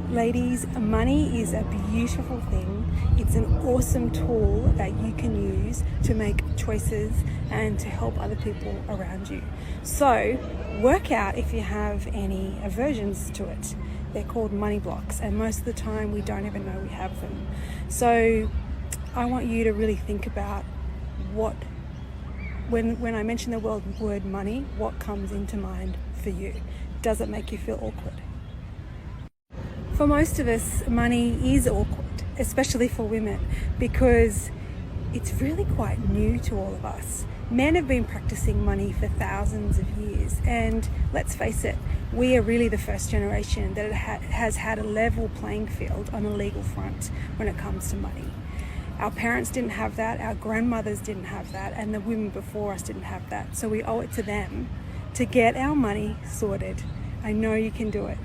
Ladies, money is a beautiful thing. It's an awesome tool that you can use to make choices and to help other people around you. So work out if you have any aversions to it. They're called money blocks, and most of the time we don't even know we have them. So I want you to really think about when I mention the word money, what comes into mind for you? Does it make you feel awkward? For most of us, money is awkward, especially for women, because it's really quite new to all of us. Men have been practicing money for thousands of years, and let's face it, we are really the first generation that has had a level playing field on a legal front when it comes to money. Our parents didn't have that, our grandmothers didn't have that, and the women before us didn't have that. So we owe it to them to get our money sorted. I know you can do it.